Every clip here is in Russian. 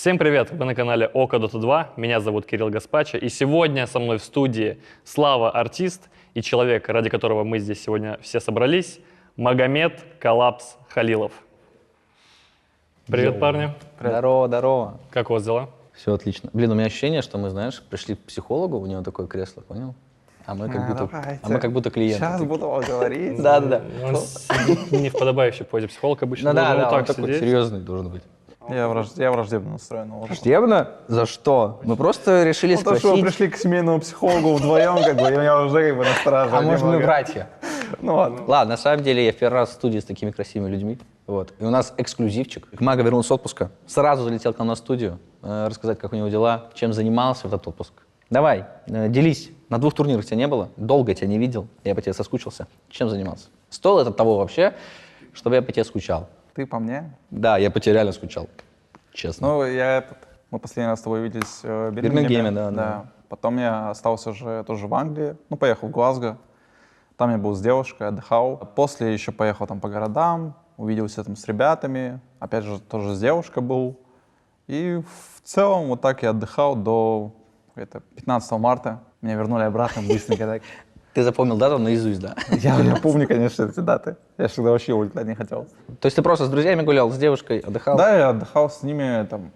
Всем привет! Вы на канале Око Дота 2. Меня зовут Кирилл Гаспачо. И сегодня со мной в студии Слава артист и человек, ради которого мы здесь сегодня все собрались, Магомед Коллапс Халилов. Привет, парни. Привет. Здорово, здорово. Как у вас дела? Все отлично. Блин, у меня ощущение, что мы, знаешь, пришли к психологу, у него такое кресло, понял? А мы как будто клиенты. Сейчас буду вам говорить. Да. Он сидит не в подобающей позе. Психолог обычно Ну должен да, вот он так такой сидеть. серьезный должен быть. Я враждебно настроен. Враждебно? За что? Мы просто решили Ну, то, что вы спросить. пришли к семейному психологу вдвоем, и меня уже настораживает. А может, мы немного. братья? Ну ладно. Ладно, на самом деле я в первый раз в студии с такими красивыми людьми. Вот. И у нас эксклюзивчик. Мага вернулся с отпуска, сразу залетел к нам на студию, рассказать, как у него дела, чем занимался в этот отпуск. Давай, делись. На 2 турнирах тебя не было, долго тебя не видел, я по тебе соскучился. Чем занимался? Стоило это того вообще, чтобы я по тебе скучал? Ты по мне? Да, я по тебе реально скучал, честно. Ну, мы последний раз с тобой виделись в Бирмингеме, Бирмингеме. да. Потом я остался уже тоже в Англии. Ну, поехал в Глазго. Там я был с девушкой, отдыхал. После еще поехал там по городам, увиделся там с ребятами. Опять же, тоже с девушкой был. И в целом вот так я отдыхал до 15 марта. Меня вернули обратно быстренько так. Ты запомнил дату наизусть, да? Я помню, конечно, эти даты. Я всегда вообще улетать не хотел. То есть ты просто с друзьями гулял, с девушкой отдыхал? Да, я отдыхал с ними там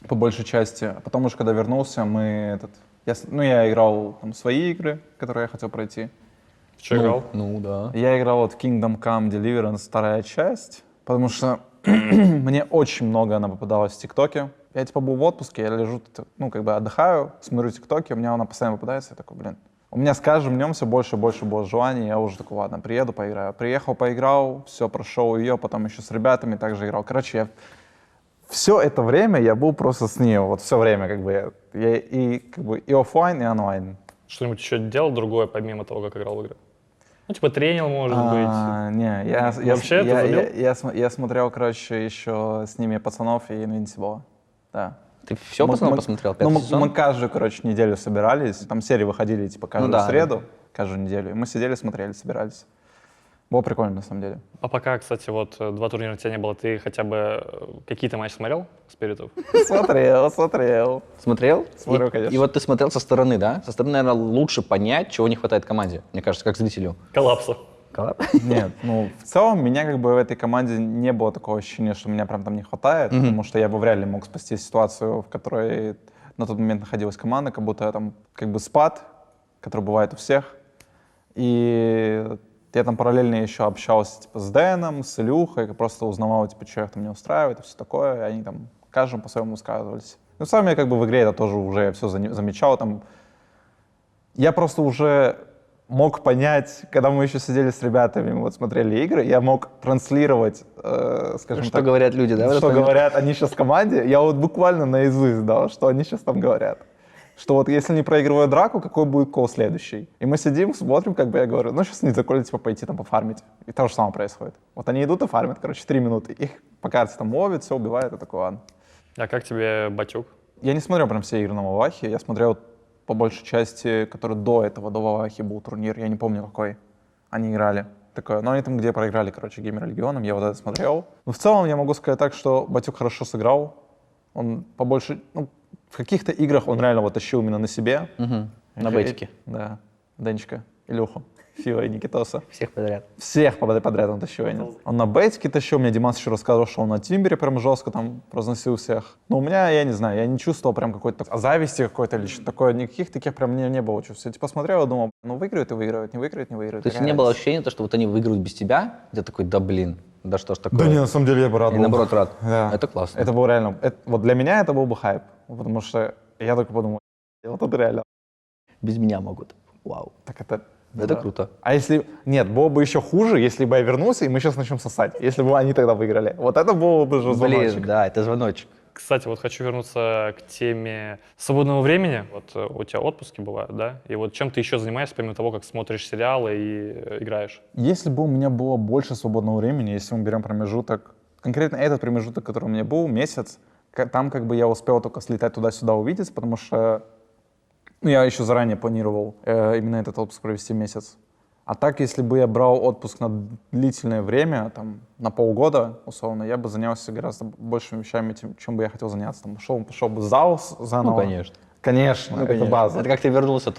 по большей части. А потом уже, когда вернулся, я играл там свои игры, которые я хотел пройти. В что играл? Ну, да. Я играл вот в Kingdom Come Deliverance, 2-я часть, потому что мне очень много она попадалась в ТикТоке. Я был в отпуске, я лежу, отдыхаю, смотрю ТикТоки, у меня она постоянно попадается, я такой, блин. У меня с каждым днем все больше и больше было желаний, я уже такой, ладно, приеду, поиграю. Приехал, поиграл, все, прошел ее, потом еще с ребятами также играл. Короче, все это время я был просто с ней, вот все время я и офлайн, и онлайн. Что-нибудь еще делал другое, помимо того, как играл в игры? Ну, типа тренил, может быть. Не, Вообще это забил? я смотрел, короче, еще с ними пацанов и Invincible. Да. Ты все пацанов посмотрел? 5 сезон? Мы каждую, неделю собирались. Там серии выходили, типа, каждую среду, каждую неделю. И мы сидели, смотрели, собирались. Было прикольно, на самом деле. А пока, кстати, вот 2 турнира у тебя не было, ты хотя бы какие-то матчи смотрел спиритов? Смотрел. Смотрел? Смотрел, конечно. И вот ты смотрел со стороны, да? Со стороны, наверное, лучше понять, чего не хватает команде, мне кажется, как зрителю. Коллапса. Нет, в целом меня в этой команде не было такого ощущения, что меня прям там не хватает, потому что я бы вряд ли мог спасти ситуацию, в которой на тот момент находилась команда, как будто там спад, который бывает у всех. И я там параллельно еще общался типа с Дэном, с Илюхой, просто узнавал, типа, что их там не устраивает и все такое, и они там каждому по-своему высказывались. Ну, сам я в игре это тоже уже все замечал, там. Я просто уже мог понять, когда мы еще сидели с ребятами, мы смотрели игры, я мог транслировать, скажем Что так. говорят люди, да? Что говорят они сейчас в команде. Я вот буквально наизусть, да, что они сейчас там говорят. Что вот если не проигрываю драку, какой будет кол следующий? И мы сидим, смотрим, я говорю, сейчас не заколят, типа, пойти там пофармить. И то же самое происходит. Вот они идут и фармят, 3 минуты. Их по карте там ловят, все убивают, и такой, ладно. А как тебе Батюк? Я не смотрел прям все игры на Валахе, я смотрел по большей части, который до этого, до Валахи был турнир, я не помню какой, они играли. Такое, но они там, где проиграли, Геймер Легионом, я вот это смотрел. Но в целом я могу сказать так, что Батюк хорошо сыграл, он побольше, в каких-то играх он реально тащил именно на себе. На бетике. Да, Денечка, Илюху, Фила и Никитоса. Всех подряд. Всех подряд он тащил. Он на бетике тащил, мне Димас еще рассказывал, что он на Тимбере прям жестко там разносил всех. Но у меня, я не знаю, я не чувствовал прям какой-то зависти какой-то или что-то такое, никаких таких прям не было чувств. Я типа смотрел и думал, выиграют и выиграют, не выиграют, не выиграют. То есть не было ощущения, что вот они выиграют без тебя? Я такой, да блин, да что ж такое? Да не, на самом деле я бы рад И был. наоборот рад. Да. Это классно. Это был реально, вот для меня это был бы хайп, потому что я только подумал, вот это реально. Без меня могут. Вау. Так это Это круто. А если... Нет, было бы еще хуже, если бы я вернулся, и мы сейчас начнем сосать. Если бы они тогда выиграли. Вот это было бы же звоночек. Блин, да, это звоночек. Кстати, вот хочу вернуться к теме свободного времени. Вот у тебя отпуски бывают, да? И вот чем ты еще занимаешься, помимо того, как смотришь сериалы и играешь? Если бы у меня было больше свободного времени, если мы берем промежуток, конкретно этот промежуток, который у меня был, месяц, там я успел только слетать туда-сюда увидеться, потому что я еще заранее планировал именно этот отпуск провести месяц. А так, если бы я брал отпуск на длительное время, там, на полгода, условно, я бы занялся гораздо большими вещами, чем бы я хотел заняться. Там, пошел бы в зал заново. Ну, конечно. Конечно, это база. Это как ты вернулся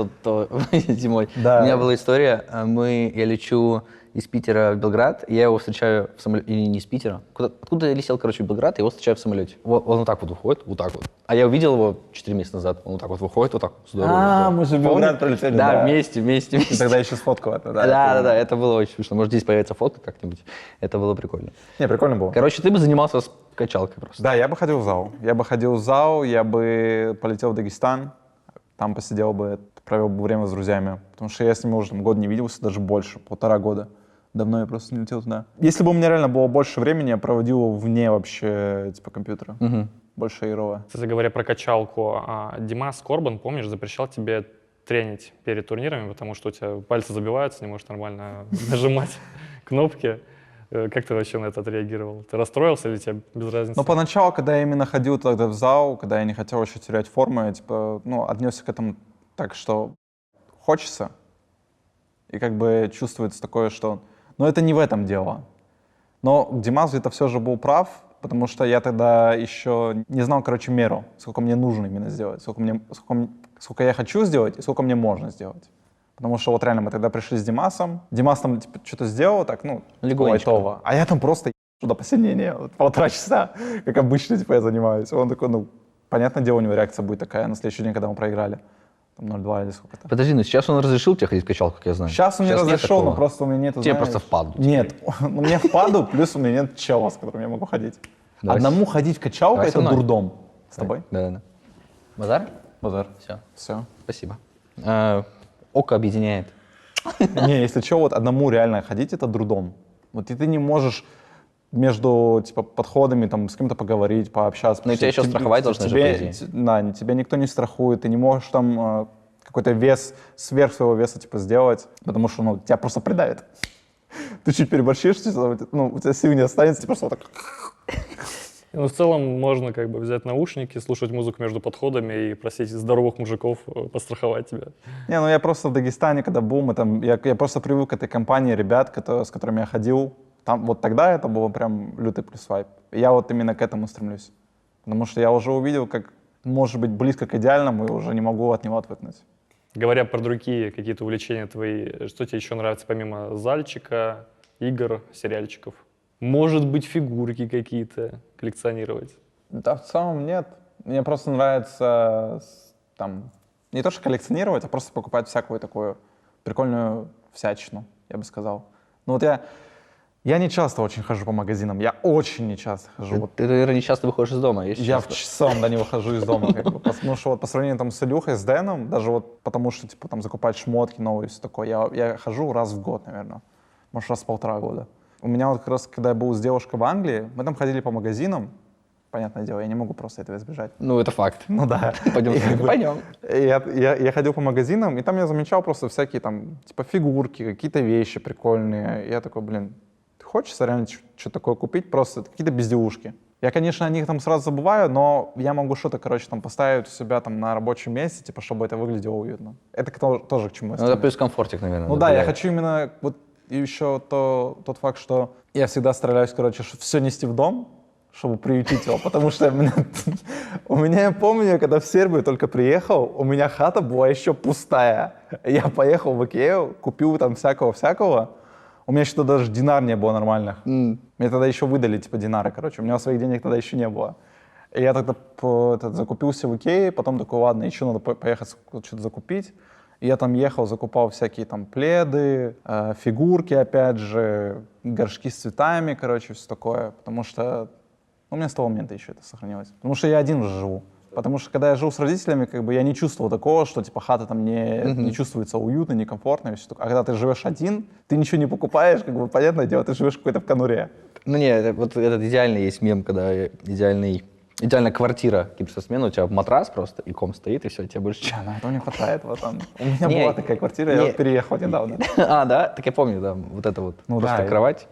зимой. Да. У меня была история, я лечу из Питера в Белград, и я его встречаю в самолете, или не из Питера, откуда я летел, короче, в Белград, и его встречаю в самолете. Он вот так вот выходит, вот так вот. А я увидел его 4 месяца назад, он вот так вот выходит, вот так вот, здорово. Мы же в Белград прилетели, Да, вместе. И тогда еще сфоткал это, да? Да, это было очень смешно. Может, здесь появится фотка как-нибудь, это было прикольно. Не, прикольно было. Короче, ты бы занимался с качалкой просто. Да, я бы ходил в зал. Я бы полетел в Дагестан, там посидел бы, провел бы время с друзьями. Потому что я с ними уже там, год не виделся, даже больше, 1,5 года. Давно я просто не летел туда. Если бы у меня реально было больше времени, я проводил его вне вообще, типа, компьютера. Больше игровое. Кстати говоря про качалку, Димас Корбан, помнишь, запрещал тебе тренить перед турнирами, потому что у тебя пальцы забиваются, не можешь нормально нажимать кнопки. Как ты вообще на это отреагировал? Ты расстроился или тебе без разницы? Ну, поначалу, когда я именно ходил тогда в зал, когда я не хотел еще терять форму, я, типа, отнесся к этому так, что хочется. И как бы чувствуется такое, что... Но это не в этом дело. Но Димас где-то все же был прав, потому что я тогда еще не знал, короче, меру, сколько мне нужно именно сделать, сколько я хочу сделать и сколько мне можно сделать. Потому что вот реально мы тогда пришли с Димасом. Димас там типа, что-то сделал, так, легонечко. лайтово. А я там просто до посинения, вот, 1,5 часа, как обычно, типа, я занимаюсь. Он такой, понятное дело, у него реакция будет такая на следующий день, когда мы проиграли. Там 0,2 или сколько-то. Подожди, сейчас он разрешил тебе ходить в качалку, как я знаю? Сейчас он не разрешил, но просто у меня нет... Тебе просто впаду. Нет, у меня впаду, плюс у меня нет чела, с которым я могу ходить. Одному ходить в качалку — это дурдом. С тобой? Да. Базар? Базар. Все. Спасибо. Око объединяет. Не, если что, вот одному реально ходить — это дурдом. Вот и ты не можешь между типа подходами там с кем-то поговорить, пообщаться. Но тебя еще страховать должны же, по идее. Да, тебя никто не страхует, ты не можешь там какой-то вес, сверх своего веса типа сделать, потому что тебя просто придавит. Ты чуть переборщишь, у тебя сил не останется, ты просто вот так... В целом можно как бы взять наушники, слушать музыку между подходами и просить здоровых мужиков постраховать тебя. Не, я просто в Дагестане, когда был, я просто привык к этой компании ребят, с которыми я ходил. Там, вот тогда это было прям лютый плюс вайп. Я вот именно к этому стремлюсь. Потому что я уже увидел, как может быть близко к идеальному, и уже не могу от него отвыкнуть. Говоря про другие какие-то увлечения твои, что тебе еще нравится помимо зальчика, игр, сериальчиков? Может быть, фигурки какие-то коллекционировать? Да, в целом нет. Мне просто нравится там не то что коллекционировать, а просто покупать всякую такую прикольную всячину, я бы сказал. Я не часто очень хожу по магазинам, я очень не часто хожу. Ты, наверное, не часто выходишь из дома, если Я честно. в часом, не выхожу из дома. Потому что вот по сравнению там с Илюхой, с Дэном, даже вот потому что типа там закупать шмотки новые и все такое, я хожу раз в год, наверное. Может, раз в 1,5 года. У меня вот как раз, когда я был с девушкой в Англии, мы там ходили по магазинам. Понятное дело, я не могу просто этого избежать. Ну, это факт. Ну да. Пойдем. Я ходил по магазинам, и там я замечал просто всякие там, типа, фигурки, какие-то вещи прикольные. Я такой, хочется реально что-то такое купить, просто какие-то безделушки. Я, конечно, о них там сразу забываю, но я могу что-то, там поставить у себя там на рабочем месте, типа, чтобы это выглядело уютно. Это тоже к чему я Ну, это плюс комфортик, наверное. да, я хочу именно и еще тот факт, что я всегда стараюсь, все нести в дом, чтобы приютить его, потому что у меня, я помню, когда в Сербию только приехал, у меня хата была еще пустая. Я поехал в Икею, купил там всякого-всякого. У меня еще даже динар не было нормальных. Мне тогда еще выдали, типа, динары, у меня своих денег тогда еще не было. И я тогда закупился в Икее, потом такой, ладно, еще надо поехать что-то закупить. И я там ехал, закупал всякие там пледы, фигурки, опять же, горшки с цветами, все такое. Потому что у меня с того момента еще это сохранилось. Потому что я один уже живу. Потому что когда я жил с родителями, я не чувствовал такого, что типа хата там не чувствуется уютно, некомфортно. А когда ты живешь один, ты ничего не покупаешь, понятное дело, ты живешь какой-то в конуре. Ну не, вот этот идеальный есть мем, когда идеальная квартира гипсосмена, у тебя матрас просто, и ком стоит, и все, тебе больше... Этого не хватает. У меня была такая квартира, я переехал недавно. Да? Так я помню, да, вот это вот. Просто кровать.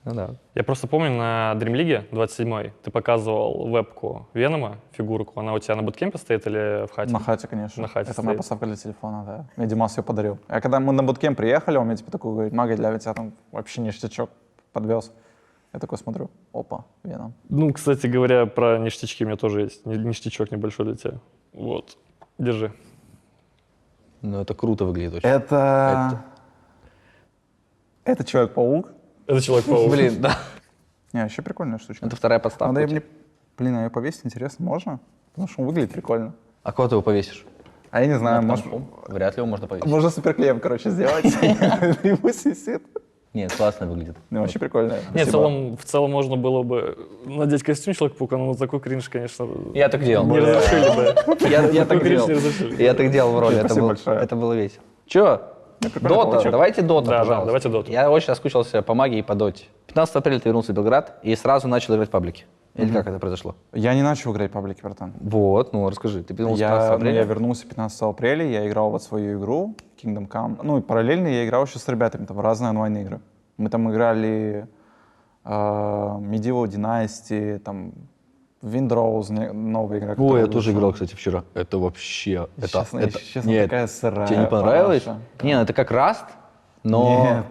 Ну да. Я просто помню, на Dream League 27-й ты показывал вебку Венома, фигурку. Она у тебя на буткемпе стоит или в хате? На хате, конечно. На хате Это моя стоит. поставка для телефона, да. Мне Димас ее подарил. А когда мы на буткемп приехали, он мне типа такой говорит: Мага, для тебя там вообще ништячок подвез. Я такой смотрю, опа, Веном. Ну, кстати говоря, про ништячки у меня тоже есть ништячок небольшой для тебя. Вот, держи. Ну, это круто выглядит очень. Это Человек-паук. Это Человек-паук. Блин, да. Не, вообще прикольная штучка. Это вторая подставка. Надо у ее тебя. Блин, а ее повесить интересно, можно? Потому что он выглядит прикольно. А куда ты его повесишь? А я не знаю, На может, компу? Вряд ли его можно повесить. можно суперклеем, короче, сделать. И пусть висит. Нет, классно выглядит. Ну, вообще прикольно. Нет, Спасибо. в целом можно было бы надеть костюм Человека-паука, но такой кринж, конечно, Я так делал. не разрешили бы. Я так Такой кринж делал. не разрешили. Я так делал в роли. Спасибо большое. Это было весело. Че? прикольно Дота, получилось. давайте Дота, Да, да, пожалуйста. давайте Доту. Я очень соскучился по магии и по Доте. 15 апреля ты вернулся в Белград и сразу начал играть в паблики. Или как это произошло? Я не начал играть в паблики, братан. Вот, ну расскажи. Ты вернулся 15 Я апреля? вернулся 15 апреля, я играл вот свою игру Kingdom Come. Ну и параллельно я играл еще с ребятами там, в разные онлайн-игры. Мы там играли Medieval Dynasty, там Windrose, новая игра. Ой, которая я тоже вышла. играл, кстати, вчера. Это вообще... Честно, это, честно, нет, такая сырая тебе не понравилось? параша. Не, ну это как Rust, но... Нет.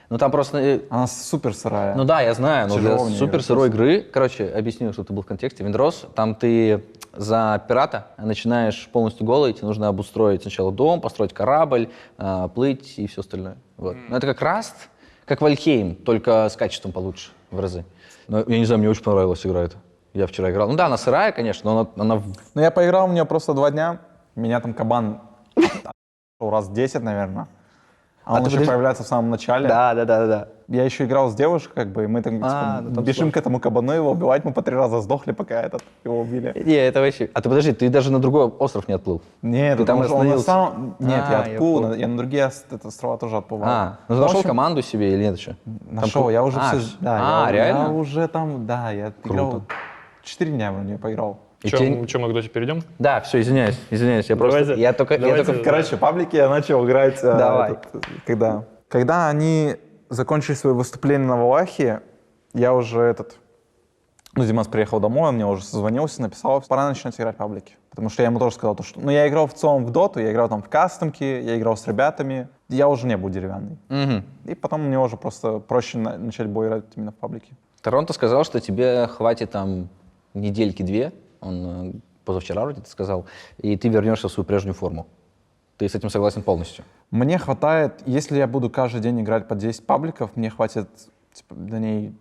Ну там просто... Она супер сырая. Ну да, я знаю, но для Тяжело мне супер играть сырой игры, короче, объясню, чтобы ты был в контексте. Виндрос, там ты за пирата начинаешь полностью голый, тебе нужно обустроить сначала дом, построить корабль, плыть и все остальное. Вот. Но это как Rust, как Вальхейм, только с качеством получше в разы. Но я не знаю, мне очень понравилась игра эта. Я вчера играл. Ну да, она сырая, конечно, но она Ну я поиграл в нее просто 2 дня, меня там кабан раз 10, наверное. А он ты еще подожди. появляется в самом начале. Да. Я еще играл с девушкой, как бы, и мы там, типа, ну там бежим сложно. к этому кабану, его убивать, мы по 3 раза сдохли, пока его убили. Не, это вообще... А ты подожди, ты даже на другой остров не отплыл? Нет, Ты там потому что он на остановился? самом... Нет, я Я отплыл, понял. я на другие острова тоже отплывал. Ну ты В нашел общем, команду себе или нет еще? Нашел, я уже все... Да, реально? Я уже там, да, я играл... 4 дня в нее поиграл. И Че, тебе- мы к Доте перейдем? Да, все, извиняюсь, я просто... Давайте- Я только... Короче, паблики я начал играть, Давай. когда они закончили свое выступление на Валахе, я уже ну, Димас приехал домой, он мне уже созвонился, написал, пора начинать играть в паблики. Потому что я ему тоже сказал, что, ну, я играл в целом в доту, я играл там в кастомки, я играл с ребятами, я уже не был деревянный. Мгм. И потом мне уже просто проще начать было играть именно в паблики. Торонто сказал, что тебе хватит там недельки-две, он позавчера вроде сказал, и ты вернешься в свою прежнюю форму. Ты с этим согласен полностью? Мне хватает, если я буду каждый день играть по 10 пабликов, мне хватит типа, дней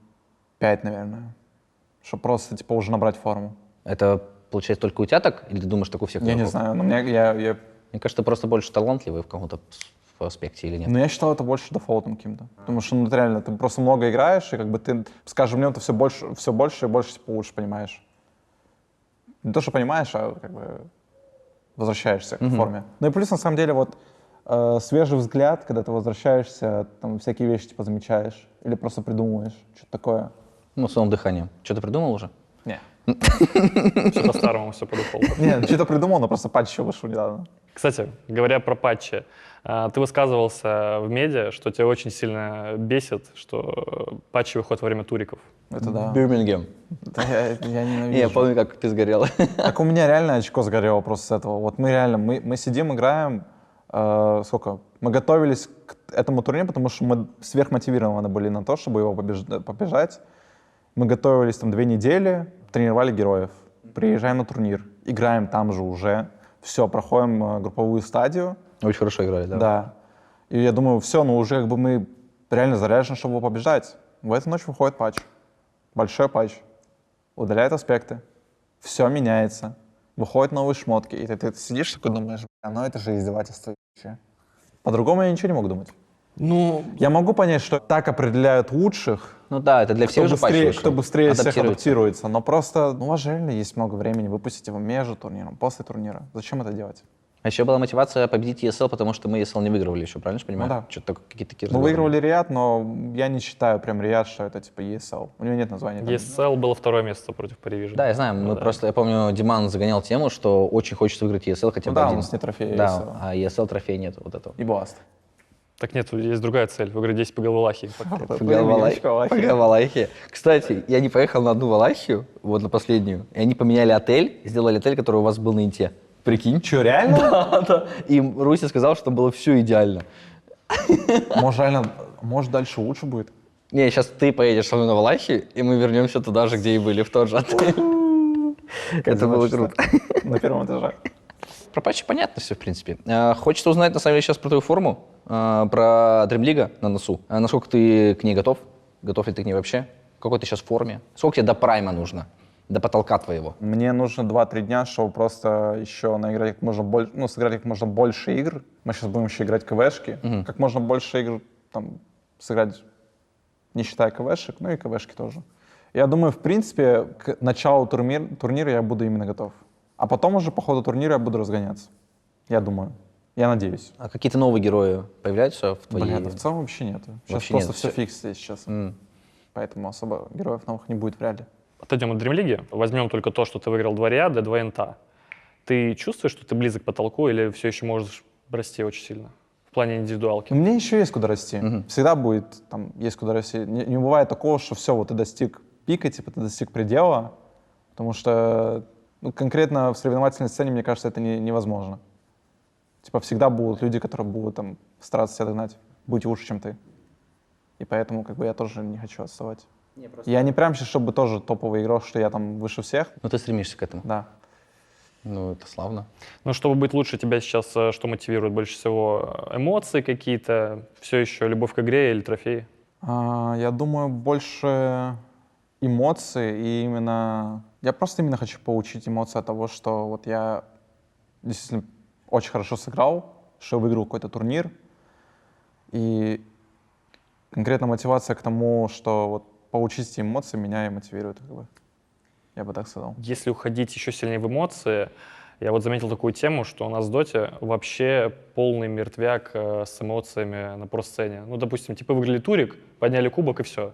5, наверное, чтобы просто типа уже набрать форму. Это получается только у тебя так, или ты думаешь, так у всех? Я не игроков? знаю, но Мне кажется, ты просто больше талантливый в каком-то аспекте или нет? но я считал это больше дефолтом каким-то. Потому что, ну, это реально, ты просто много играешь, и как бы ты с каждым днем ты все больше и больше типа, лучше понимаешь. Не то, что понимаешь, а как бы возвращаешься к форме. Ну и плюс, на самом деле, вот свежий взгляд, когда ты возвращаешься, там всякие вещи типа замечаешь или просто придумываешь, что-то такое. Ну, своим дыханием. Что, ты придумал уже? Не. Все по-старому, все по дефолту. Не, что-то придумал, но просто патч еще вышел недавно. Кстати, говоря про патчи, ты высказывался в медиа, что тебя очень сильно бесит, что патчи выходят во время туриков. Это да. Бирмингем. Да, я ненавижу. Я помню, как ты сгорел. Так у меня реально очко сгорело просто с этого. Вот мы реально, мы сидим, играем, сколько? Мы готовились к этому турниру, потому что мы сверхмотивированы были на то, чтобы его побежать. Мы готовились там 2 недели, тренировали героев. Приезжаем на турнир, играем там же уже. Все, проходим групповую стадию. Очень хорошо играли, да? Да. И я думаю, все, ну уже как бы мы реально заряжены, чтобы его побеждать. В эту ночь выходит патч. Большой патч. Удаляет аспекты. Все меняется. Выходят новые шмотки. И ты сидишь такой думаешь, ну это же издевательство вообще. По-другому я ничего не мог думать. Ну, Я могу понять, что так определяют лучших, Ну да, это для всех же патч вышел. кто быстрее всех Адаптируется. адаптируется. Но просто, ну у вас же реально есть много времени, выпустить его между турниром, после турнира. Зачем это делать? А еще была мотивация победить ESL, потому что мы ESL не выигрывали еще, правильно же понимаю? Ну да. Что-то какие-то такие Мы разговоры. выигрывали Риад, но я не считаю прям Риад, что это типа ESL. У него нет названия. там. ESL было 2-е место против Парижа. Да, я знаю, мы просто, я помню, Диман загонял тему, что очень хочется выиграть ESL хотя Ну бы да, один. у нас нет трофея Да, ESL. а ESL трофея нет вот этого. И Blast. Так нет, есть другая цель. Выиграть 10 по Валахии. Пока Валахия. Кстати, я не поехал на одну Валахию, вот на последнюю, и они поменяли отель, сделали отель, который у вас был на Инте. Прикинь? Че, реально? Да. И Руся сказал, что было все идеально. Может, реально, может, дальше лучше будет? Не, сейчас ты поедешь со мной на Валахию, и мы вернемся туда же, где и были, в тот же отель. Это было круто. На первом этаже. Про патчи понятно все, в принципе. Хочется узнать, на самом деле, сейчас про твою форму, про Dream League на носу. Насколько ты к ней готов? Готов ли ты к ней вообще? В какой ты сейчас форме? Сколько тебе до прайма нужно? До потолка твоего? Мне нужно 2-3 дня, чтобы просто еще наиграть как можно больше, ну, сыграть как можно больше игр. Мы сейчас будем еще играть КВшки. Как можно больше игр там сыграть, не считая КВшек, ну и КВшки тоже. Я думаю, в принципе, к началу турнира я буду именно готов. А потом уже по ходу турнира я буду разгоняться. Я думаю. Я надеюсь. А какие-то новые герои появляются в твоей... Блин, в целом вообще нет. Сейчас Вообще просто нет, все всё. фикс здесь сейчас. Поэтому особо героев новых не будет в реале. Отойдем от Dream League. Возьмем только то, что ты выиграл 2 Риады, 2 Инта. Ты чувствуешь, что ты близок к потолку или все еще можешь расти очень сильно? В плане индивидуалки. У меня еще есть куда расти. Всегда будет, там, есть куда расти. Не бывает такого, что все, вот ты достиг пика, типа ты достиг предела, потому что ну, конкретно в соревновательной сцене, мне кажется, это невозможно. Типа всегда будут люди, которые будут там стараться себя догнать, быть лучше, чем ты. И поэтому как бы я тоже не хочу отставать. Я не прям сейчас, чтобы тоже топовый игрок, что я там выше всех. Ну, ты стремишься к этому. Да. Ну, это славно. Ну, чтобы быть лучше, тебя сейчас что мотивирует больше всего? Эмоции какие-то? Все еще любовь к игре или трофеи? Я думаю, больше эмоций и именно... Я просто именно хочу получить эмоции от того, что вот я действительно очень хорошо сыграл, что я выиграл какой-то турнир. И конкретно мотивация к тому, что вот получить эти эмоции, меня и мотивирует. Как бы. Я бы так сказал. Если уходить еще сильнее в эмоции, я вот заметил такую тему, что у нас в Доте вообще полный мертвяк с эмоциями на про-сцене. Ну, допустим, типа выиграли турик, подняли кубок и все.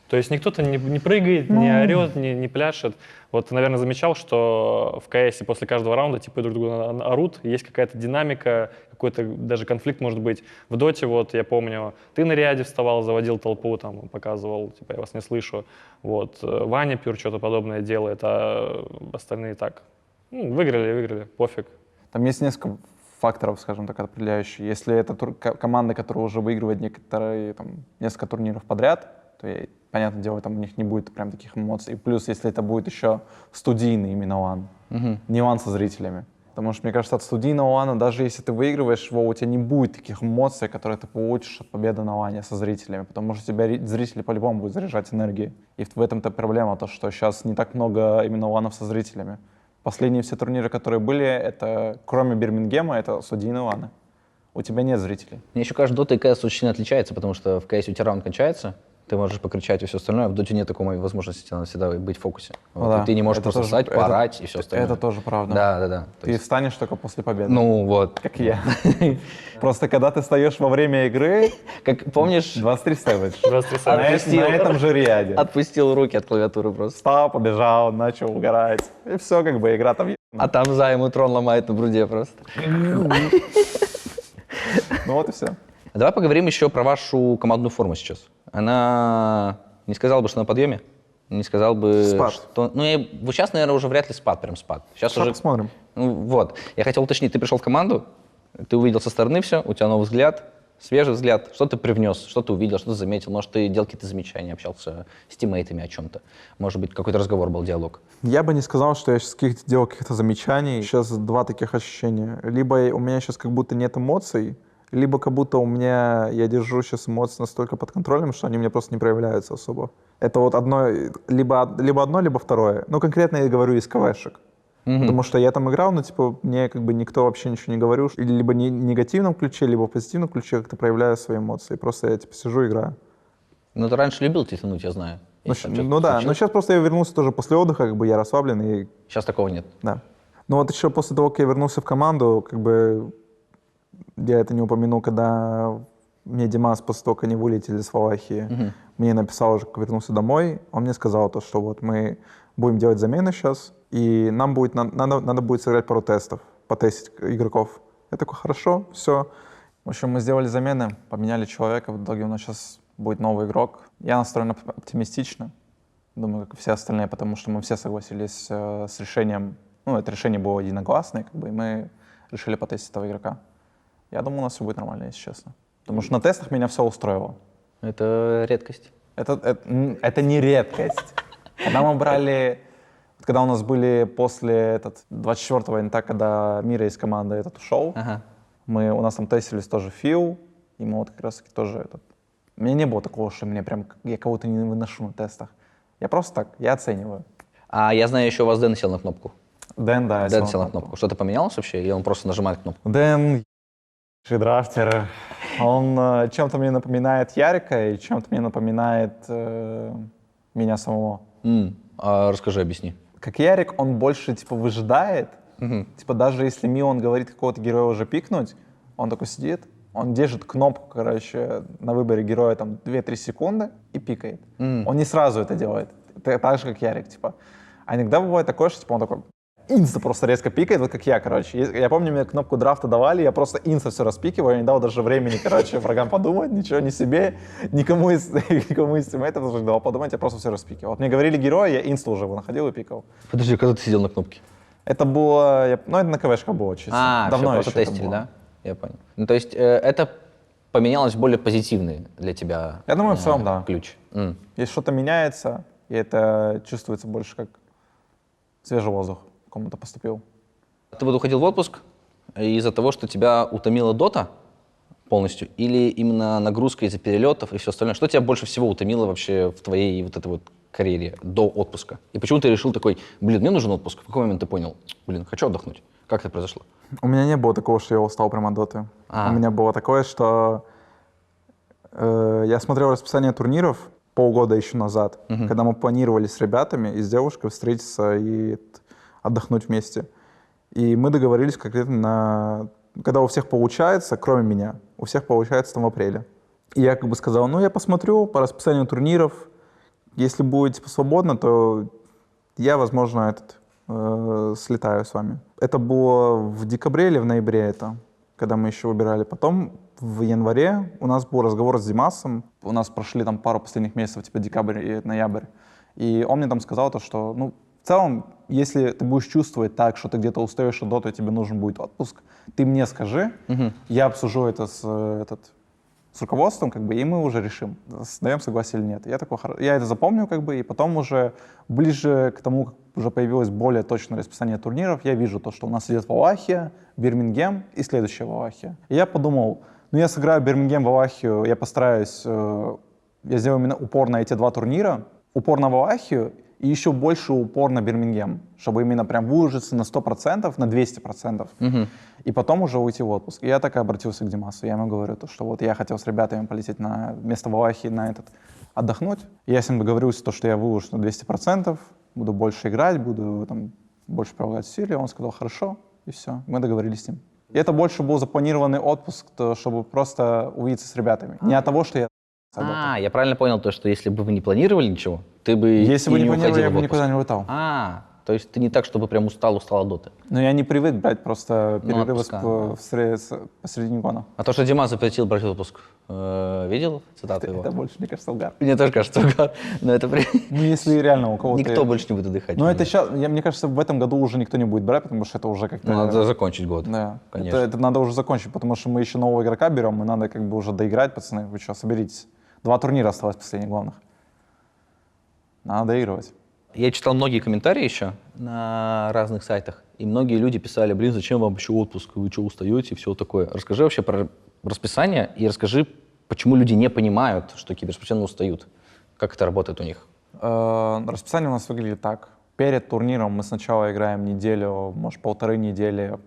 То есть никто-то не прыгает, не орет, не пляшет. Вот ты, наверное, замечал, что в КСе после каждого раунда типа друг друга орут, есть какая-то динамика, какой-то даже конфликт может быть. В Доте вот, я помню, ты на ряде вставал, заводил толпу, там, показывал, типа, я вас не слышу. Вот, Ваня Пюр что-то подобное делает, а остальные так. Ну, выиграли, пофиг. Там есть несколько факторов, скажем так, определяющих. Если это команда, которая уже выигрывает несколько турниров подряд, то, понятное дело, там у них не будет прям таких эмоций. И плюс, если это будет еще студийный именно лан, не лан со зрителями. Потому что, мне кажется, от студийного лана, даже если ты выигрываешь его, у тебя не будет таких эмоций, которые ты получишь от победы на лане со зрителями. Потому что тебя зрители по-любому будут заряжать энергией. И в этом-то проблема, то, что сейчас не так много именно ланов со зрителями. Последние все турниры, которые были, это, кроме Бирмингема, это студийные ланы. У тебя нет зрителей. Мне еще кажется, Дота и КС очень сильно отличается, потому что в КС у тебя раунд кончается, ты можешь покричать и все остальное, а в Доте нет такой возможности, тебе надо всегда быть в фокусе. Вот, Да, и ты не можешь это просто тоже- встать, это- поорать и все остальное. Это тоже правда. Да. То Ты есть, встанешь только после победы. ну вот. Как и я. Просто когда ты встаешь во время игры, Как помнишь, 23 Savage. 23 На Отпустил. на этом же ряде. отпустил руки от клавиатуры просто. Встал, побежал, начал угорать. И все, как бы игра там А там за ему трон ломает на груди просто. Ну вот и все. Давай поговорим еще про вашу командную форму сейчас. Она не сказал бы, что на подъеме, не сказал бы, Спад. что... Ну, вот сейчас, наверное, уже вряд ли спад, прям спад. Сейчас уже... Посмотрим. Ну, вот. Я хотел уточнить, ты пришел в команду, ты увидел со стороны все, у тебя новый взгляд, свежий взгляд. Что ты привнес, что ты увидел, что ты заметил? Может, ты делал какие-то замечания, общался с тиммейтами о чем-то? Может быть, какой-то разговор был, диалог? Я бы не сказал, что я сейчас делал каких-то замечаний. Сейчас два таких ощущения. Либо у меня сейчас как будто нет эмоций, либо как будто я держу сейчас эмоции настолько под контролем, что они мне просто не проявляются особо. Это вот одно, либо одно, либо второе. Ну, конкретно я говорю из КВшек. Потому что я там играл, но типа мне как бы никто вообще ничего не говорил. Либо в негативном ключе, либо в позитивном ключе как-то проявляю свои эмоции. Просто я типа сижу и играю. Ну, ты раньше любил тянуть, я знаю. Ну да, но сейчас просто я вернулся тоже после отдыха, как бы я расслаблен и Сейчас такого нет. да. Ну вот еще после того, как я вернулся в команду, как бы я это не упомянул, когда мне Димас после того, как они вылетели с Валахии, мне написал уже, как вернулся домой, он мне сказал то, что вот мы будем делать замены сейчас, и нам будет надо будет сыграть пару тестов, потестить игроков. Я такой, хорошо, все. В общем, мы сделали замены, поменяли человека, в итоге у нас сейчас будет новый игрок. Я настроен оптимистично, думаю, как и все остальные, потому что мы все согласились с решением, ну, это решение было единогласное, как бы, и мы решили потестить этого игрока. Я думаю, у нас все будет нормально, если честно. Потому что на тестах меня все устроило. Это редкость. Это не редкость. Когда мы брали, когда у нас были после 24-го инта, когда Мира из команды ушел, Ага. у нас там тестились тоже Фил, и мы вот как раз таки тоже У меня не было такого, что я кого-то не выношу на тестах. Я просто так, я оцениваю. А я знаю, еще у вас Дэн сел на кнопку. Дэн, да, Дэн сел на кнопку. Что-то поменялось вообще? Или он просто нажимает кнопку? Дэн, драфтер, он чем-то мне напоминает Ярика и чем-то мне напоминает меня самого. А расскажи, объясни. Как Ярик, он больше типа выжидает. Типа даже если Мион говорит какого-то героя уже пикнуть, он такой сидит, он держит кнопку, короче, на выборе героя там 2-3 секунды и пикает. Он не сразу это делает. Это так же, как Ярик, типа. А иногда бывает такое, что типа он такой инста просто резко пикает, вот как я, короче. Я помню, мне кнопку драфта давали, я просто инста все распикиваю, я не дал даже времени, короче, врагам подумать, ничего не себе, никому из тиммейтов даже не дал подумать, я просто все распикивал. Вот мне говорили героя, я инста уже его находил и пикал. Подожди, когда ты сидел на кнопке? Это было, это на КВшках было чисто. Давно все, еще просто тестили, да? Я понял. Ну, то есть это поменялось в более позитивный для тебя Я думаю, в целом, да. ключ. Если что-то меняется, и это чувствуется больше как свежий воздух кому-то поступил. Ты вот уходил в отпуск из-за того, что тебя утомила дота полностью, или именно нагрузка из-за перелетов и все остальное? Что тебя больше всего утомило вообще в твоей вот этой вот карьере до отпуска? И почему ты решил такой, мне нужен отпуск? В какой момент ты понял, хочу отдохнуть? Как это произошло? У меня не было такого, что я устал прямо от доты. У меня было такое, что я смотрел расписание турниров полгода еще назад, когда мы планировали с ребятами и с девушкой встретиться и отдохнуть вместе. И мы договорились конкретно когда у всех получается, кроме меня, у всех получается там в апреле. И я как бы сказал, я посмотрю по расписанию турниров, если будет свободно, то я, возможно, слетаю с вами. Это было в декабре или в ноябре когда мы еще выбирали. Потом в январе у нас был разговор с Димасом. У нас прошли там пару последних месяцев, типа декабрь и ноябрь. И он мне там сказал что, в целом, если ты будешь чувствовать так, что ты где-то устаешь от доты, тебе нужен будет отпуск, ты мне скажи, я обсужу это с руководством, и мы уже решим, даем согласие или нет. Я это запомню, и потом уже ближе к тому, как уже появилось более точное расписание турниров, я вижу то, что у нас идет Валахия, Бирмингем и следующая Валахия. И я подумал, я сыграю Бирмингем, Валахию, я постараюсь, я сделаю именно упор на эти два турнира, упор на Валахию и еще больше упор на Бирмингем, чтобы именно прям выложиться на 100%, на 200%, и потом уже уйти в отпуск. И я так и обратился к Димасу. Я ему говорю, что я хотел с ребятами полететь вместо Валахии на отдохнуть. И я с ним договорился, что я выложусь на 200%, буду больше играть, буду больше прилагать усилия. Он сказал, хорошо, и все. Мы договорились с ним. И это больше был запланированный отпуск, чтобы просто увидеться с ребятами. Не от того, что я... Я правильно понял что если бы вы не планировали ничего, ты бы Если бы не уходил планировали, я в бы отпуск. никуда не улетал. То есть ты не так, чтобы прям устал от доты. Но я не привык брать просто перерывы отпуска, посреди гона. А то, что Димас запретил брать отпуск, видел цитату его? Это больше, мне кажется, угар. Мне тоже кажется, угар. Но это если реально у кого-то... Никто больше не будет отдыхать. Но это сейчас, мне кажется, в этом году уже никто не будет брать, потому что это уже как-то... Надо закончить год. Да, конечно. Это надо уже закончить, потому что мы еще нового игрока берем, и надо уже доиграть, пацаны. Вы что, соберитесь? 2 турнира осталось последних главных. Надо доигрывать. Я читал многие комментарии еще на разных сайтах, и многие люди писали, зачем вам еще отпуск, вы что, устаете и все такое. Расскажи вообще про расписание и расскажи, почему люди не понимают, что киберспортсмены устают. Как это работает у них? Расписание у нас выглядит так. Перед турниром мы сначала играем неделю, может, 1,5 недели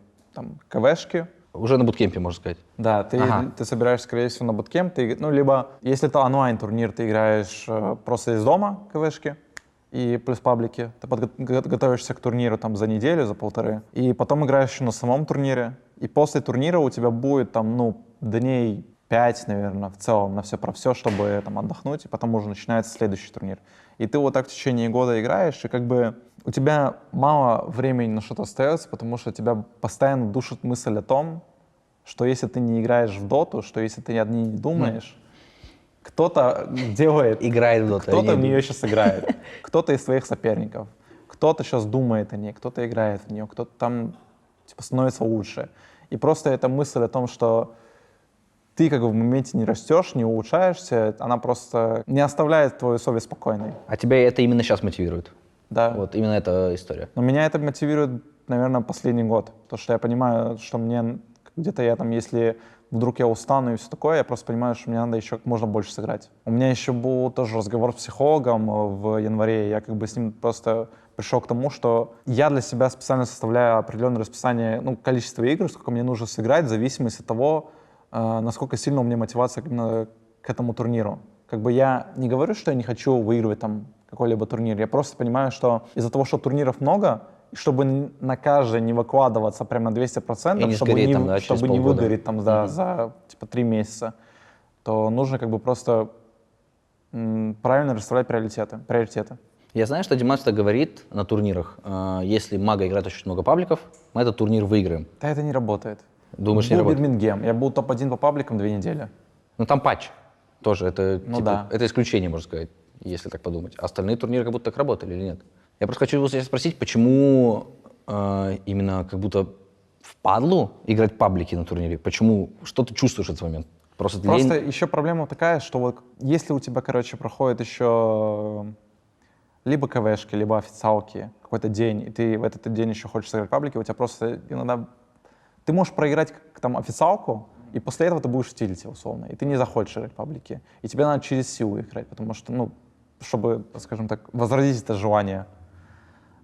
КВшки. Уже на буткемпе, можно сказать. Да, ты собираешься, скорее всего, на буткемп. Либо, если это онлайн-турнир, ты играешь просто из дома КВшки и плюс паблики. Ты готовишься к турниру за неделю, за 1,5. И потом играешь еще на самом турнире. И после турнира у тебя будет дней 5, наверное, в целом на все про все, чтобы отдохнуть. И потом уже начинается следующий турнир. И ты вот так в течение года играешь, и у тебя мало времени на что-то остается, потому что тебя постоянно душит мысль о том, что если ты не играешь в доту, что если ты о ней не думаешь, кто-то делает... Играет в доту. Кто-то в нее сейчас играет. Кто-то из твоих соперников. Кто-то сейчас думает о ней, кто-то играет в нее, кто-то там типа становится лучше. И просто эта мысль о том, что ты как бы в моменте не растешь, не улучшаешься, она просто не оставляет твою совесть спокойной. А тебя это именно сейчас мотивирует? Да. Вот именно эта история. Но меня это мотивирует, наверное, последний год. Потому что я понимаю, что мне где-то я там, если вдруг я устану и все такое, я просто понимаю, что мне надо еще как можно больше сыграть. У меня еще был тоже разговор с психологом в январе. Я как бы с ним просто пришел к тому, что я для себя специально составляю определенное расписание, ну, количество игр, сколько мне нужно сыграть, в зависимости от того, насколько сильно у меня мотивация именно к этому турниру. Как бы я не говорю, что я не хочу выигрывать там какой-либо турнир. Я просто понимаю, что из-за того, что турниров много, и чтобы на каждый не выкладываться прям на 200%, не чтобы сгореть не, там, да, через чтобы не полгода. выгореть там за типа 3 месяца, то нужно как бы просто правильно расставлять приоритеты. Я знаю, что Димас всегда говорит на турнирах, если Мага играет очень много пабликов, мы этот турнир выиграем. Да это не работает. Думаешь, не Был работает? Бирмингем. Я был топ-1 по пабликам 2 недели. Ну там патч тоже, это, Ну типа, да. это исключение, можно сказать, если так подумать. А остальные турниры как будто так работали или нет? Я просто хочу тебя спросить, почему именно как будто впадлу играть паблики на турнире? Почему? Что ты чувствуешь в этот момент? Просто Еще проблема такая, что вот если у тебя, короче, проходит еще либо КВшки, либо официалки какой-то день, и ты в этот день еще хочешь сыграть паблики, у тебя просто иногда... Ты можешь проиграть там официалку, и после этого ты будешь в тильте, условно, и ты не захочешь играть паблики. И тебе надо через силу играть, потому что, ну, чтобы, скажем так, возродить это желание.